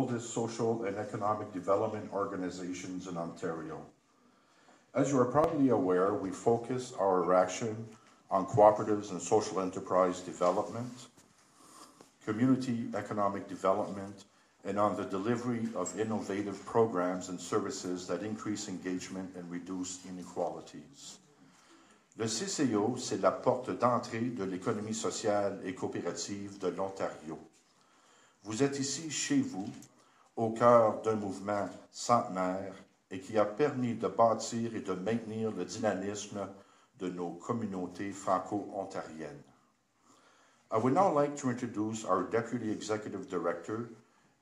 oldest social and economic development organizations in Ontario. As you are probably aware, we focus our action on cooperatives and social enterprise development, community economic development, and on the delivery of innovative programs and services that increase engagement and reduce inequalities. Le CCO, c'est la porte d'entrée de l'économie sociale et coopérative de l'Ontario. Vous êtes ici chez vous, au cœur d'un mouvement centenaire et qui a permis de bâtir et de maintenir le dynamisme de nos communautés franco-ontariennes. I would now like to introduce our Deputy Executive Director,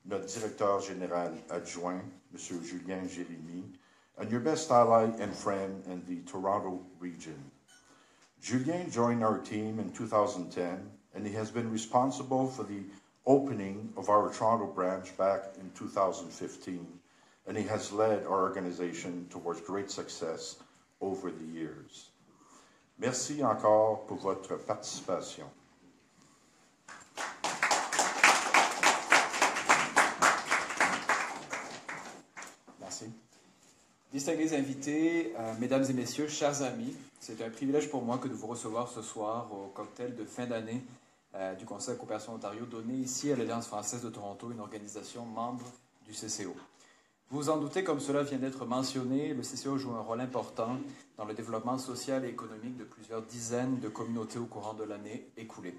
notre directeur général adjoint, M. Julien Jérémy, and your best ally and friend in the Toronto region. Julien joined our team in 2010, and he has been responsible for the opening of our Toronto branch back in 2015, and he has led our organization towards great success over the years. Merci encore pour votre participation. Merci. Distingués invités, mesdames et messieurs, chers amis, c'est un privilège pour moi que de vous recevoir ce soir au cocktail de fin d'année du Conseil de coopération Ontario donné ici à l'Alliance française de Toronto, une organisation membre du CCO. Vous vous en doutez, comme cela vient d'être mentionné, le CCO joue un rôle important dans le développement social et économique de plusieurs dizaines de communautés au courant de l'année écoulée.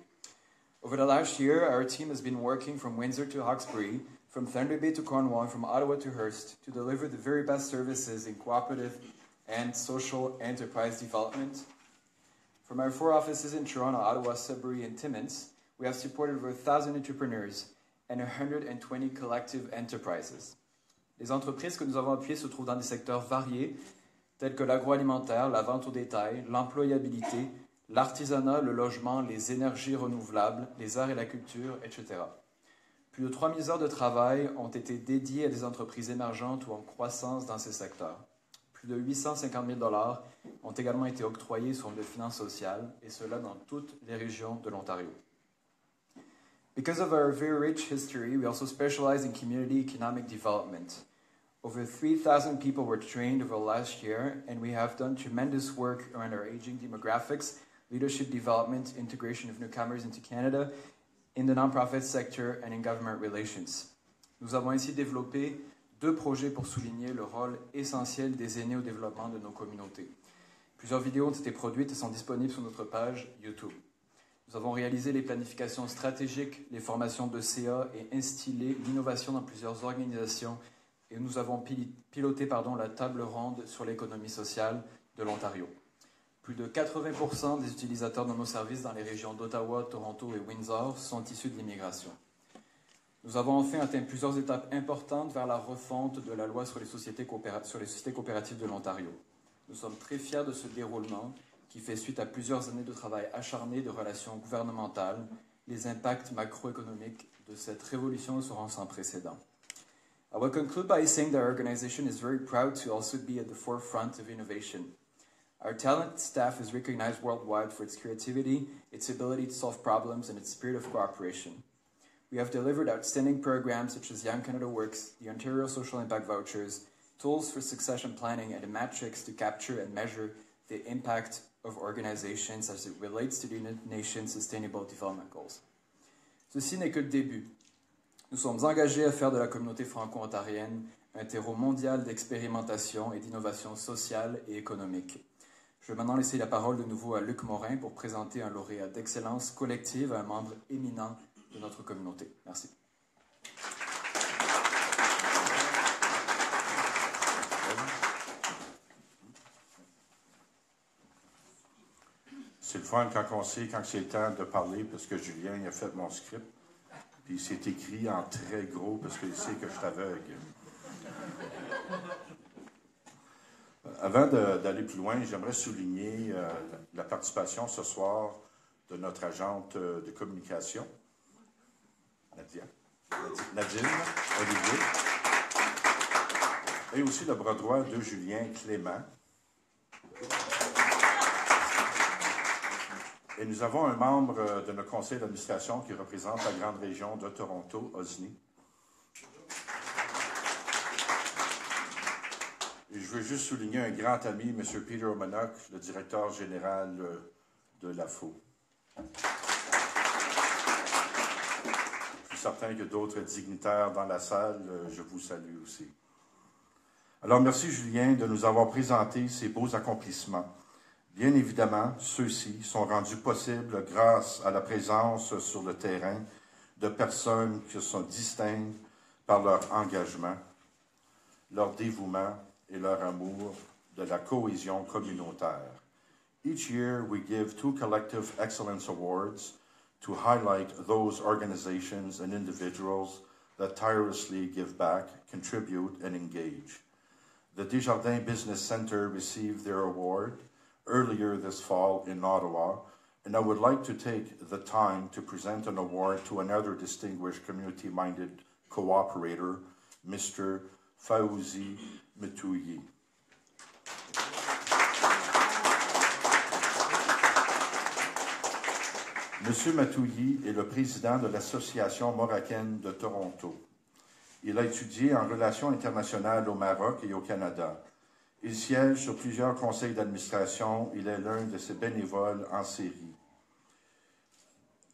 Over the last year, our team has been working from Windsor to Hawkesbury, from Thunder Bay to Cornwall, and from Ottawa to Hearst to deliver the very best services in cooperative and social enterprise development. From our 4 offices in Toronto, Ottawa, Sudbury, and Timmins, we have supported over 1,000 entrepreneurs and 120 collective enterprises. Les entreprises que nous avons appuyées se trouvent dans des secteurs variés, tels que l'agroalimentaire, la vente au détail, l'employabilité, l'artisanat, le logement, les énergies renouvelables, les arts et la culture, etc. Plus de 3 000 heures de travail ont été dédiées à des entreprises émergentes ou en croissance dans ces secteurs. Plus de 850 000 $ ont également été octroyés sur le finances sociales, et cela dans toutes les régions de l'Ontario. Because of our very rich history, we also specialize in community economic development. Over 3,000 people were trained over the last year, and we have done tremendous work around our aging demographics, leadership development, integration of newcomers into Canada, in the non-profit sector, and in government relations. Nous avons ainsi développé 2 projets pour souligner le rôle essentiel des aînés au développement de nos communautés. Plusieurs vidéos ont été produites et sont disponibles sur notre page YouTube. Nous avons réalisé les planifications stratégiques, les formations de CA et instillé l'innovation dans plusieurs organisations, et nous avons piloté la table ronde sur l'économie sociale de l'Ontario. Plus de 80% des utilisateurs de nos services dans les régions d'Ottawa, Toronto et Windsor sont issus de l'immigration. Nous avons enfin atteint plusieurs étapes importantes vers la refonte de la loi sur les sociétés coopératives de l'Ontario. Nous sommes très fiers de ce déroulement qui fait suite à plusieurs années de travail acharné de relations gouvernementales. Les impacts macroéconomiques de cette révolution seront sans précédent. I will conclude by saying that our organization is very proud to also be at the forefront of innovation. Our talented staff is recognized worldwide for its creativity, its ability to solve problems, and its spirit of cooperation. We have delivered outstanding programs such as Young Canada Works, the Ontario Social Impact Vouchers, tools for succession planning, and a matrix to capture and measure the impact of organizations as it relates to the United Nations Sustainable Development Goals. Ceci n'est que le début. Nous sommes engagés à faire de la communauté franco-ontarienne un terreau mondial d'expérimentation et d'innovation sociale et économique. Je vais maintenant laisser la parole de nouveau à Luc Morin pour présenter un lauréat d'excellence collective, un membre éminent de notre communauté. Merci. C'est le fun quand c'est le temps de parler, parce que Julien il a fait mon script, puis c'est écrit en très gros, parce qu'il sait que je suis aveugle. Avant d'aller plus loin, j'aimerais souligner la participation ce soir de notre agente de communication, Nadine Olivier, et aussi le bras droit de Julien Clément. Et nous avons un membre de notre conseil d'administration qui représente la grande région de Toronto, OSNI. veux juste souligner un grand ami, M. Peter O'Manock, le directeur général de l'AFO. Je suis certain que d'autres dignitaires dans la salle, je vous salue aussi. Alors, merci Julien de nous avoir présenté ces beaux accomplissements. Bien évidemment, ceux-ci sont rendus possibles grâce à la présence sur le terrain de personnes qui sont distinctes par leur engagement, leur dévouement et leur amour de la cohésion communautaire. Each year, we give 2 Collective Excellence Awards to highlight those organizations and individuals that tirelessly give back, contribute, and engage. The Desjardins Business Center received their award earlier this fall in Ottawa, and I would like to take the time to present an award to another distinguished community-minded cooperator, Mr. Fawzi Metouyi. Monsieur Matouyi est le président de l'Association marocaine de Toronto. Il a étudié en relations internationales au Maroc et au Canada. Il siège sur plusieurs conseils d'administration. Il est l'un de ces bénévoles en série.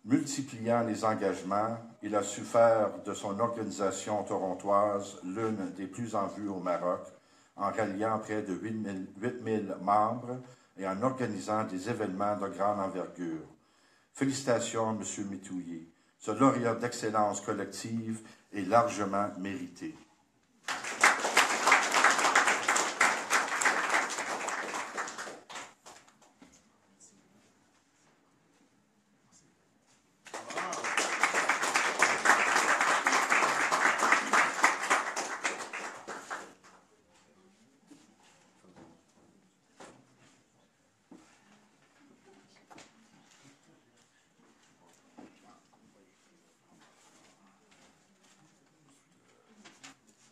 Multipliant les engagements, il a su faire de son organisation torontoise l'une des plus en vue au Maroc, en ralliant près de 8 000 membres et en organisant des événements de grande envergure. Félicitations, M. Metouyi. Ce lauréat d'excellence collective est largement mérité.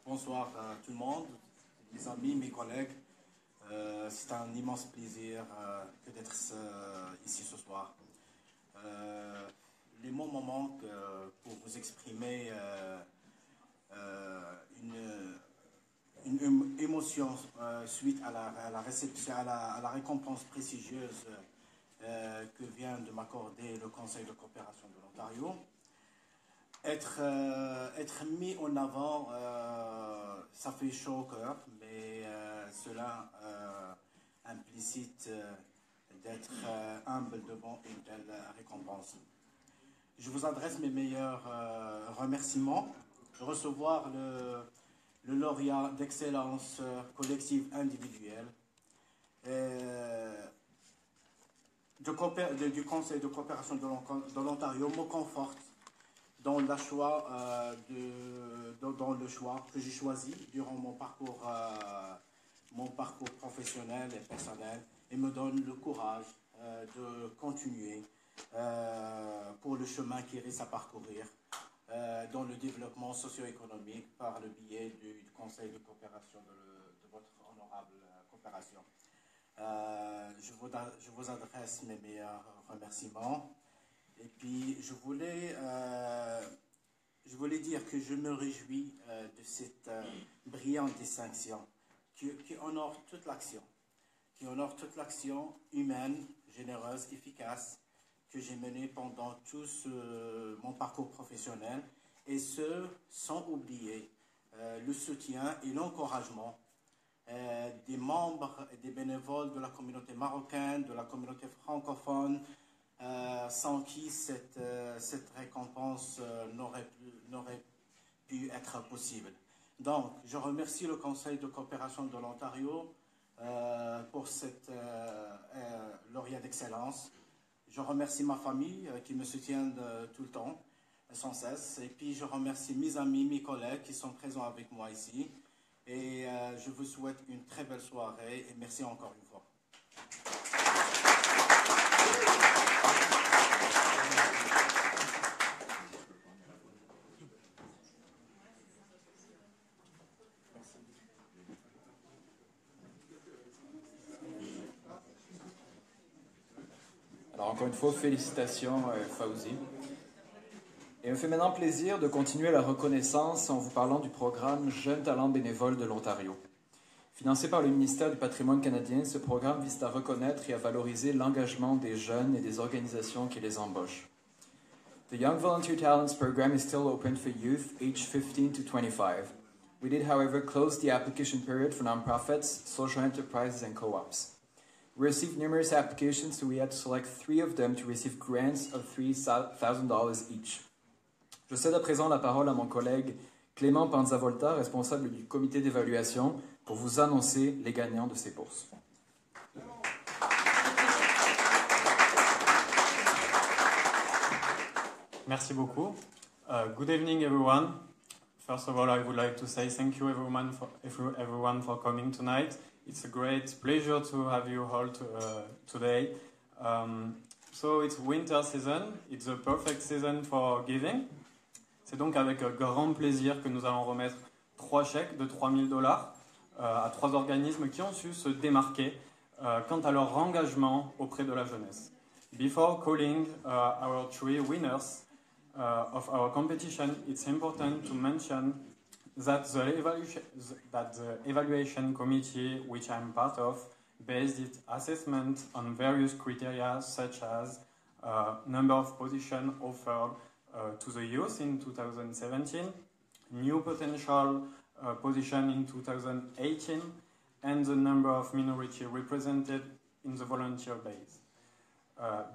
Bonsoir à tout le monde, mes amis, mes collègues. C'est un immense plaisir que d'être ici ce soir. Les mots me manquent pour vous exprimer une émotion suite à la réception, à la récompense prestigieuse que vient de m'accorder le Conseil de coopération de l'Ontario. Être mis en avant, ça fait chaud au cœur, mais cela implicite d'être humble devant une telle récompense. Je vous adresse mes meilleurs remerciements de recevoir le lauréat d'excellence collective individuelle du Conseil de coopération de l'Ontario me conforte dans le choix que j'ai choisi durant mon parcours professionnel et personnel et me donne le courage de continuer pour le chemin qui reste à parcourir dans le développement socio-économique par le biais du Conseil de coopération de votre honorable coopération. Je vous adresse mes meilleurs remerciements. Et puis, je voulais dire que je me réjouis de cette brillante distinction qui honore toute l'action humaine, généreuse, efficace que j'ai menée pendant tout mon parcours professionnel, et ce, sans oublier le soutien et l'encouragement des membres et des bénévoles de la communauté marocaine, de la communauté francophone, sans qui cette récompense n'aurait pu être possible. Donc, je remercie le Conseil de coopération de l'Ontario pour cette lauréat d'excellence. Je remercie ma famille qui me soutient tout le temps, sans cesse. Et puis, je remercie mes amis, mes collègues qui sont présents avec moi ici. Et je vous souhaite une très belle soirée et merci encore une fois. Alors encore une fois, félicitations Fawzi. Et il me fait maintenant plaisir de continuer la reconnaissance en vous parlant du programme Jeunes talents bénévoles de l'Ontario. Financé par le ministère du Patrimoine canadien, ce programme vise à reconnaître et à valoriser l'engagement des jeunes et des organisations qui les embauchent. The Young Volunteer Talents program is still open for youth aged 15 to 25. We did, however, close the application period for nonprofits, social enterprises, and co-ops. We received numerous applications, so we had to select 3 of them to receive grants of $3,000 each. Je cède à présent la parole à mon collègue Clément Panzavolta, responsable du comité d'évaluation, pour vous annoncer les gagnants de ces bourses. Merci beaucoup. Good evening, everyone. First of all, I would like to say thank you, everyone for coming tonight. It's a great pleasure to have you all today. So it's winter season. It's a perfect season for giving. C'est donc avec grand plaisir que nous allons remettre 3 chèques de $3,000 à 3 organismes qui ont su se démarquer quant à leur engagement auprès de la jeunesse. Before calling our 3 winners of our competition, it's important to mention that the evaluation committee, which I'm part of, based its assessment on various criteria such as number of positions offered to the youth in 2017, new potential position in 2018, and the number of minority represented in the volunteer base,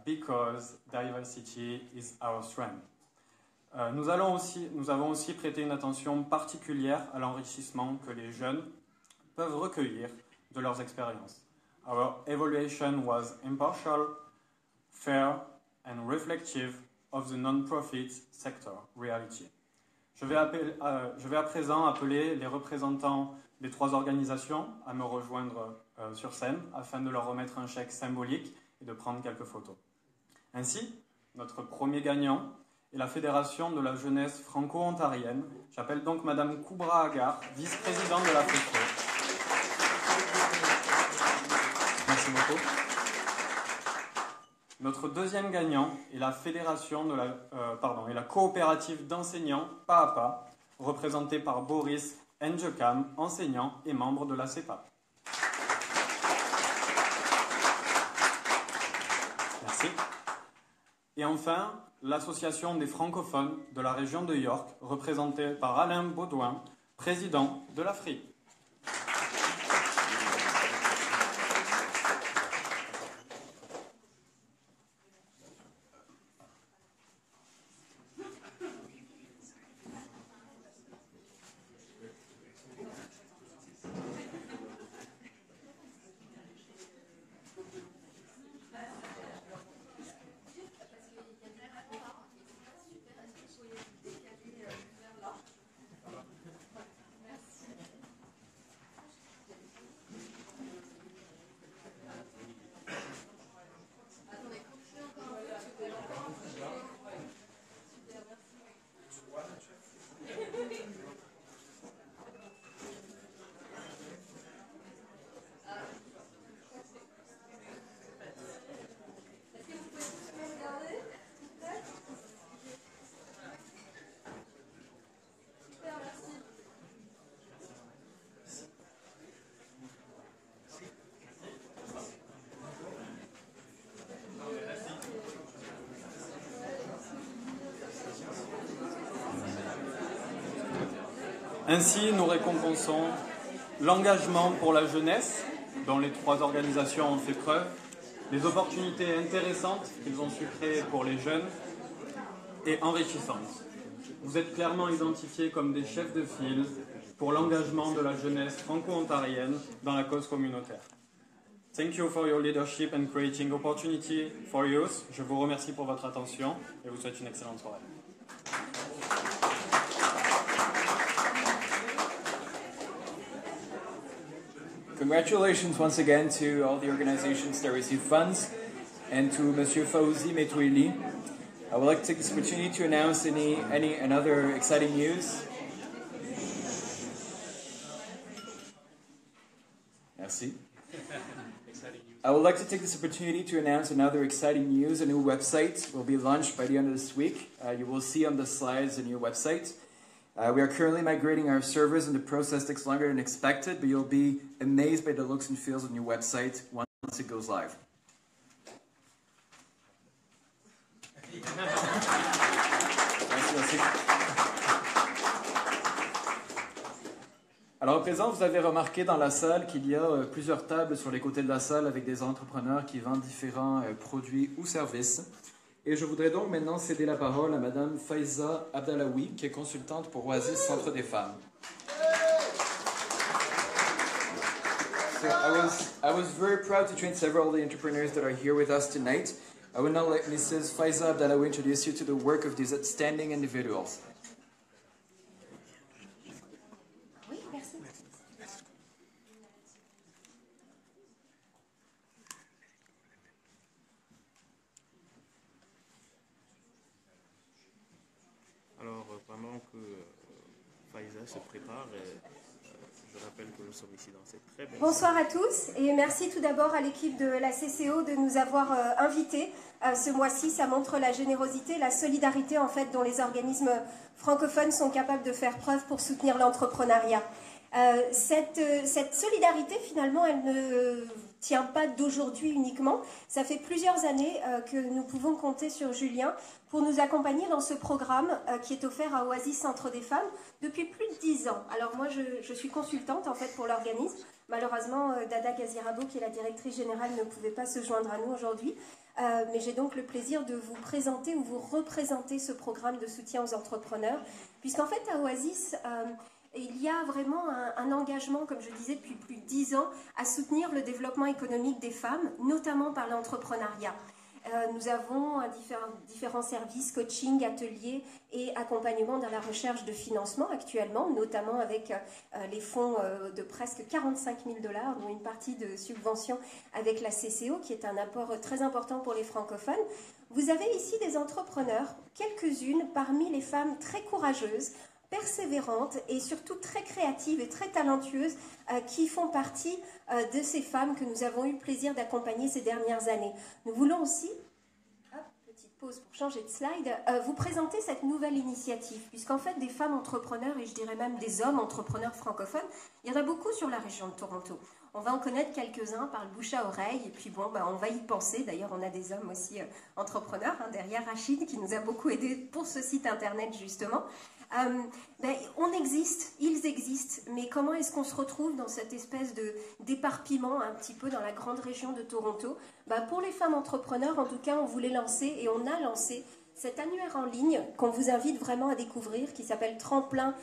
because diversity is our strength. Nous avons aussi prêté une attention particulière à l'enrichissement que les jeunes peuvent recueillir de leurs expériences. Our evaluation was impartial, fair, and reflective of the non-profit sector reality. Je vais à présent appeler les représentants des 3 organisations à me rejoindre sur scène afin de leur remettre un chèque symbolique et de prendre quelques photos. Ainsi, notre premier gagnant est la Fédération de la jeunesse franco-ontarienne. J'appelle donc Madame Koubra Agar, vice-présidente de la FEFRO. Merci beaucoup. Notre deuxième gagnant est la Fédération de la coopérative d'enseignants Pas à Pas, représentée par Boris Njekam, enseignant et membre de la CEPA. Merci. Et enfin, l'Association des francophones de la région de York, représentée par Alain Baudouin, président de l'AFRI. Ainsi, nous récompensons l'engagement pour la jeunesse, dont les 3 organisations ont fait preuve, les opportunités intéressantes qu'ils ont su créer pour les jeunes et enrichissantes. Vous êtes clairement identifiés comme des chefs de file pour l'engagement de la jeunesse franco-ontarienne dans la cause communautaire. Thank you for your leadership and creating opportunity for youth. Je vous remercie pour votre attention et vous souhaite une excellente soirée. Congratulations once again to all the organizations that received funds and to Monsieur Fauzi Metouili. I would like to take this opportunity to announce another exciting news. Merci. I would like to take this opportunity to announce another exciting news. A new website will be launched by the end of this week. You will see on the slides a new website. We are currently migrating our servers, and the process takes longer than expected, but you'll be amazed by the looks and feels on your website once it goes live. Merci, merci. Alors, à présent, vous avez remarqué dans la salle qu'il y a plusieurs tables sur les côtés de la salle avec des entrepreneurs qui vendent différents produits ou services. Et je voudrais donc maintenant céder la parole à Madame Faiza Abdallaoui, qui est consultante pour Oasis Centre des Femmes. So I was very proud to train several of the entrepreneurs that are here with us tonight. I will now let Mrs. Faiza Abdallaoui introduce you to the work of these outstanding individuals. Oui, merci. Alors, pendant que Faiza se prépare, je rappelle que nous sommes ici dans cette très belle Bonsoir à tous et merci tout d'abord à l'équipe de la CCO de nous avoir invités ce mois-ci. Ça montre la générosité, la solidarité en fait dont les organismes francophones sont capables de faire preuve pour soutenir l'entrepreneuriat. Cette solidarité finalement elle ne tient pas d'aujourd'hui uniquement. Ça fait plusieurs années que nous pouvons compter sur Julien pour nous accompagner dans ce programme qui est offert à Oasis Centre des Femmes depuis plus de 10 ans. Alors moi je suis consultante en fait pour l'organisme. Malheureusement Dada Gazirabo qui est la directrice générale ne pouvait pas se joindre à nous aujourd'hui. Mais j'ai donc le plaisir de vous présenter ou vous représenter ce programme de soutien aux entrepreneurs. Puisqu'en fait à Oasis il y a vraiment un engagement, comme je disais, depuis plus de 10 ans, à soutenir le développement économique des femmes, notamment par l'entrepreneuriat. Nous avons différents services, coaching, ateliers et accompagnement dans la recherche de financement actuellement, notamment avec les fonds de presque 45 000 $, dont une partie de subvention avec la CCO, qui est un apport très important pour les francophones. Vous avez ici des entrepreneurs, quelques-unes parmi les femmes très courageuses, persévérantes et surtout très créatives et très talentueuses qui font partie de ces femmes que nous avons eu le plaisir d'accompagner ces dernières années. Nous voulons aussi, petite pause pour changer de slide, vous présenter cette nouvelle initiative, puisqu'en fait des femmes entrepreneurs et je dirais même des hommes entrepreneurs francophones, il y en a beaucoup sur la région de Toronto. On va en connaître quelques-uns par le bouche à oreille et puis bon, on va y penser. D'ailleurs, on a des hommes aussi entrepreneurs, derrière Rachid qui nous a beaucoup aidé pour ce site internet justement. On existe, ils existent, mais comment est-ce qu'on se retrouve dans cette espèce d'éparpillement un petit peu dans la grande région de Toronto? Pour les femmes entrepreneurs, en tout cas, on voulait lancer et on a lancé cet annuaire en ligne qu'on vous invite vraiment à découvrir qui s'appelle Tremplin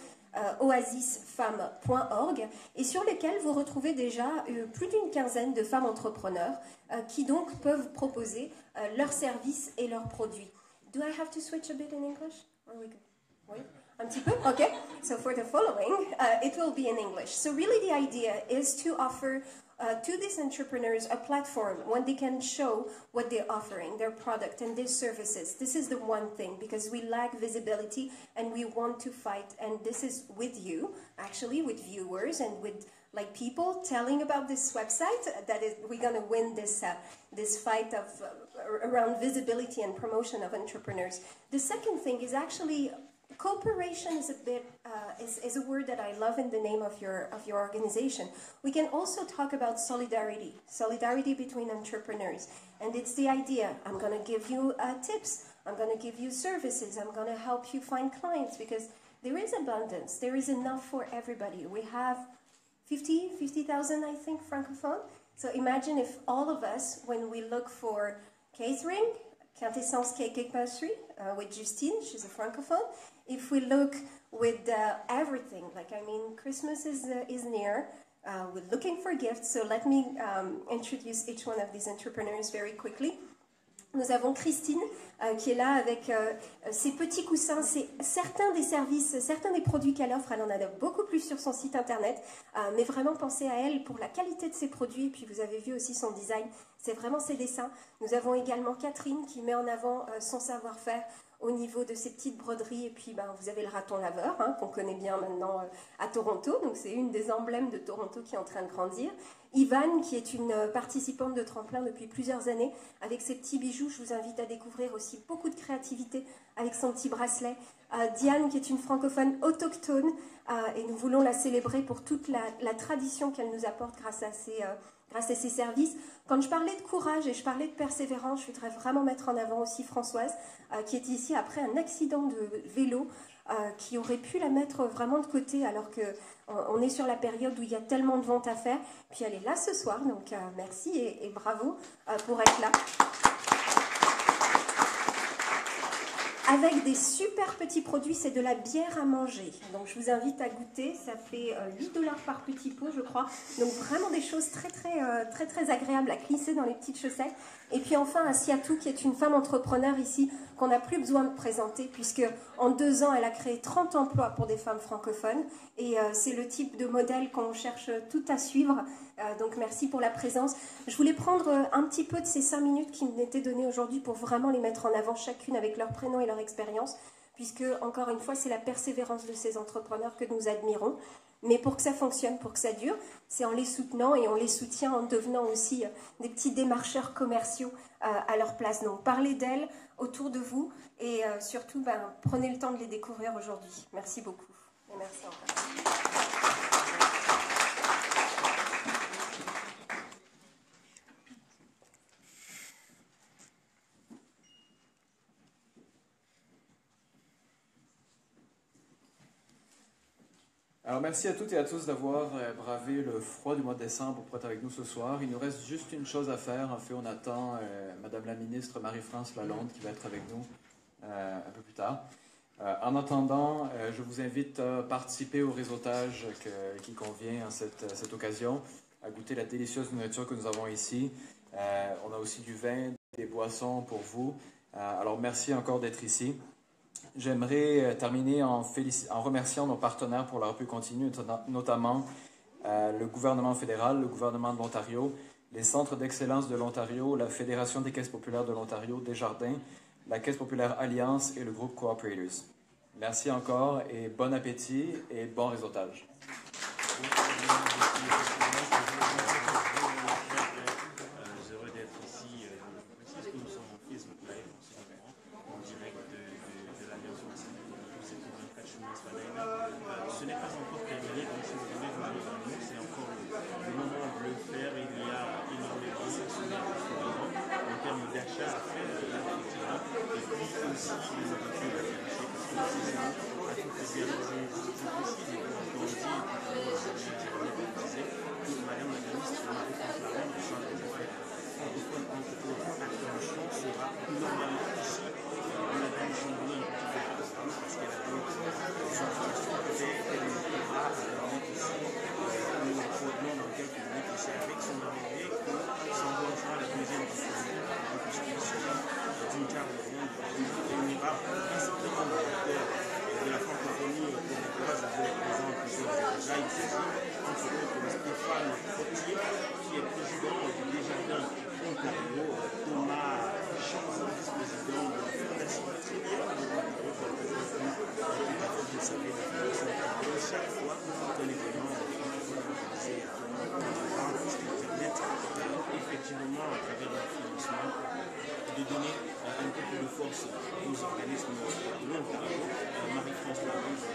oasisfemmes.org et sur lequel vous retrouvez déjà plus d'une quinzaine de femmes entrepreneurs qui donc peuvent proposer leurs services et leurs produits. Do I have to switch a bit in English? Are we good? Oui. Un petit peu? Okay. So for the following, it will be in English. So really the idea is to offer to these entrepreneurs a platform when they can show what they're offering, their product and their services. This is the one thing because we lack visibility and we want to fight. And this is with you, actually, with viewers and with like people telling about this website that we're going to win this fight of around visibility and promotion of entrepreneurs. The second thing is actually cooperation is is a word that I love in the name of your organization. We can also talk about solidarity between entrepreneurs, and it's the idea. I'm going to give you tips. I'm going to give you services. I'm going to help you find clients because there is abundance. There is enough for everybody. We have 50,000, I think, francophone. So imagine if all of us, when we look for catering, Quintessence Cake and Pastry with Justine, she's a francophone. If we look with everything, Christmas is near. We're looking for gifts, so let me introduce each one of these entrepreneurs very quickly. Nous avons Christine qui est là avec ses petits coussins. C'est certains des services, certains des produits qu'elle offre. Elle en a beaucoup plus sur son site internet. Mais vraiment pensez à elle pour la qualité de ses produits. Et puis vous avez vu aussi son design. C'est vraiment ses dessins. Nous avons également Catherine qui met en avant son savoir-faire au niveau de ces petites broderies. Et puis, vous avez le raton laveur, hein, qu'on connaît bien maintenant à Toronto. Donc, c'est une des emblèmes de Toronto qui est en train de grandir. Ivan, qui est une participante de tremplin depuis plusieurs années, avec ses petits bijoux. Je vous invite à découvrir aussi beaucoup de créativité avec son petit bracelet. Diane, qui est une francophone autochtone, et nous voulons la célébrer pour toute la tradition qu'elle nous apporte grâce à ses services. Quand je parlais de courage et je parlais de persévérance, je voudrais vraiment mettre en avant aussi Françoise, qui est ici après un accident de vélo, qui aurait pu la mettre vraiment de côté, alors qu'on est sur la période où il y a tellement de ventes à faire. Puis elle est là ce soir, donc merci et bravo pour être là. Avec des super petits produits, c'est de la bière à manger. Donc je vous invite à goûter, ça fait 8 $ par petit pot, je crois. Donc vraiment des choses très agréables à glisser dans les petites chaussettes. Et puis enfin, Asiatou, qui est une femme entrepreneur ici, qu'on n'a plus besoin de présenter, puisque en 2 ans, elle a créé 30 emplois pour des femmes francophones. Et c'est le type de modèle qu'on cherche tout à suivre. Donc merci pour la présence. Je voulais prendre un petit peu de ces 5 minutes qui m'étaient données aujourd'hui pour vraiment les mettre en avant, chacune avec leur prénom et leur expérience, puisque, encore une fois, c'est la persévérance de ces entrepreneurs que nous admirons. Mais pour que ça fonctionne, pour que ça dure, c'est en les soutenant, et on les soutient en devenant aussi des petits démarcheurs commerciaux à leur place. Donc parlez d'elles autour de vous, et surtout prenez le temps de les découvrir aujourd'hui. Merci beaucoup. Et merci encore. Alors merci à toutes et à tous d'avoir bravé le froid du mois de décembre pour être avec nous ce soir. Il nous reste juste une chose à faire. En fait, on attend Madame la ministre Marie-France Lalonde qui va être avec nous un peu plus tard. En attendant, je vous invite à participer au réseautage qui convient à cette occasion, à goûter la délicieuse nourriture que nous avons ici. On a aussi du vin, des boissons pour vous. Alors merci encore d'être ici. J'aimerais terminer en remerciant nos partenaires pour leur appui continu, notamment le gouvernement fédéral, le gouvernement de l'Ontario, les centres d'excellence de l'Ontario, la Fédération des caisses populaires de l'Ontario, Desjardins, la Caisse populaire Alliance et le groupe Cooperators. Merci encore et bon appétit et bon réseautage. Heureux d'être ici. Précise que nous sommes en Facebook Live en ce moment, en direct de l'Alliance c'est pour 24 chemins Spadina. Ce n'est pas encore terminé, donc si vous voulez venir vers nous, c'est encore le moment de le faire. Il y a énormément en termes d'achat à faire, effectivement, et puis aussi les habitudes à faire acheter, parce que c'est ça, à tout fait bien, je précise, et quand on dit, que Madame la ministre Marie-France Lalonde, du centre des affaires francophones entre autres interventions, sera normalement ici. On a dû changer un petit peu de temps parce qu'elle a d'autres occupations, peut-être qu'elle ne pourra venir ici. Nous revenons dans quelques minutes et c'est avec son arrivée que s'engagera la deuxième distribution, puisqu'il s'agit d'une table ronde où il y aura un certain nombre d'acteurs de la francophonie québécoise. Je vous les présente plusieurs déjà. Il s'agit entre autres de Stéphane Fortier, qui est président du Desjardins Ontario, Thomas Chanson, vice-président de la Fondation Trinidad de l'Ontario, vous savez, la Fondation Ontario, chaque fois qu'un événement est organisé à Toronto, Internet, effectivement, à travers le financement, de donner un peu plus de force aux organismes de l'Ontario. Marie-France Lalonde,